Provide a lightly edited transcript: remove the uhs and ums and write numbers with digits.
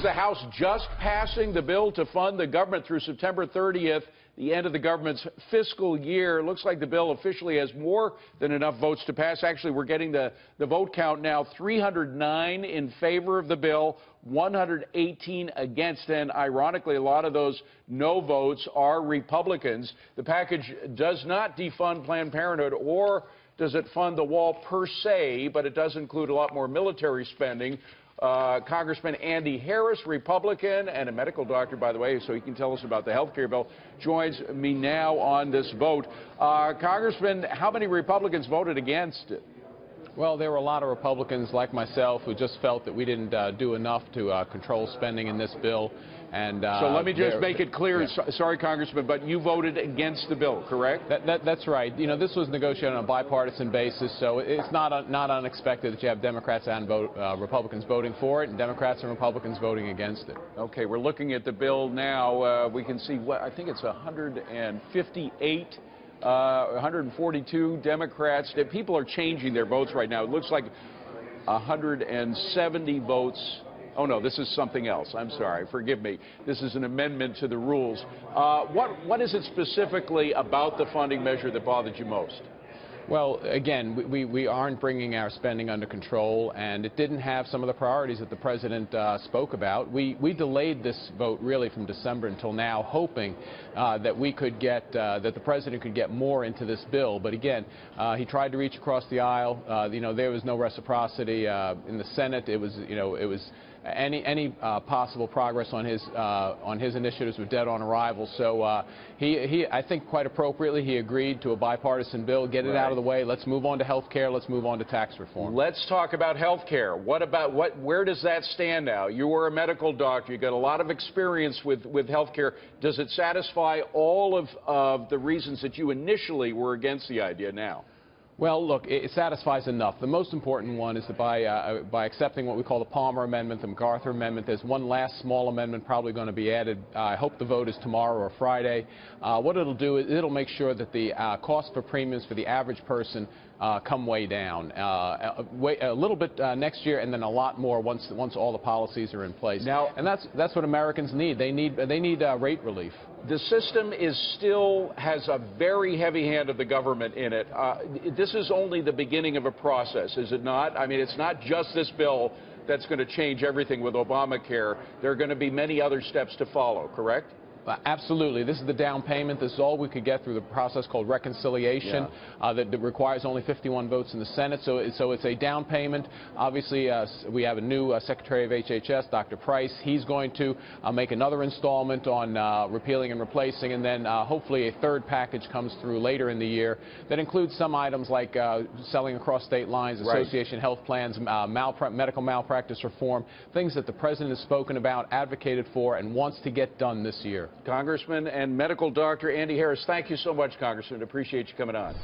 The House just passing the bill to fund the government through September 30th, the end of the government's fiscal year. Looks like the bill officially has more than enough votes to pass. Actually, we're getting the vote count now. 309 in favor of the bill, 118 against, and ironically, a lot of those no votes are Republicans. The package does not defund Planned Parenthood or does it fund the wall per se, but it does include a lot more military spending. Congressman Andy Harris, Republican, and a medical doctor, by the way, so he can tell us about the health care bill, joins me now on this vote. Congressman, how many Republicans voted against it? Well, there were a lot of Republicans like myself who just felt that we didn't do enough to control spending in this bill. And so let me just make it clear. Yeah. Sorry, Congressman, but you voted against the bill, correct? That's right. You know, this was negotiated on a bipartisan basis, so it's not unexpected that you have Democrats and Republicans voting for it, and Democrats and Republicans voting against it. Okay, we're looking at the bill now. We can see what I think it's 158. 142 Democrats. People are changing their votes right now. It looks like 170 votes. Oh, no, this is something else. I'm sorry. Forgive me. This is an amendment to the rules. What is it specifically about the funding measure that bothered you most? Well, again, we aren't bringing our spending under control, and it didn't have some of the priorities that the president spoke about. We delayed this vote really from December until now, hoping that we could get that the president could get more into this bill. But again, he tried to reach across the aisle. You know, there was no reciprocity in the Senate. It was any possible progress on his initiatives were dead on arrival. So I think quite appropriately he agreed to a bipartisan bill, get it out of the way. Let's move on to health care. Let's move on to tax reform. Let's talk about health care. Where does that stand now? You were a medical doctor. You got a lot of experience with health care. Does it satisfy all of the reasons that you initially were against the idea now? Well, look, it satisfies enough. The most important one is that by accepting what we call the Palmer Amendment, the MacArthur Amendment, there's one last small amendment probably going to be added. I hope the vote is tomorrow or Friday. What it'll do is it'll make sure that the cost for premiums for the average person come way down, a little bit next year, and then a lot more once all the policies are in place. Now, and that's what Americans need. They need rate relief. The system still has a very heavy hand of the government in it. This is only the beginning of a process, is it not? I mean, it's not just this bill that's going to change everything with Obamacare. There are going to be many other steps to follow, correct? Absolutely. This is the down payment. This is all we could get through the process called reconciliation that requires only 51 votes in the Senate. So it's a down payment. Obviously, we have a new Secretary of HHS, Dr. Price. He's going to make another installment on repealing and replacing, and then hopefully a third package comes through later in the year that includes some items like selling across state lines, association health plans, medical malpractice reform, things that the president has spoken about, advocated for, and wants to get done this year. Congressman and medical doctor Andy Harris, thank you so much, Congressman. Appreciate you coming on.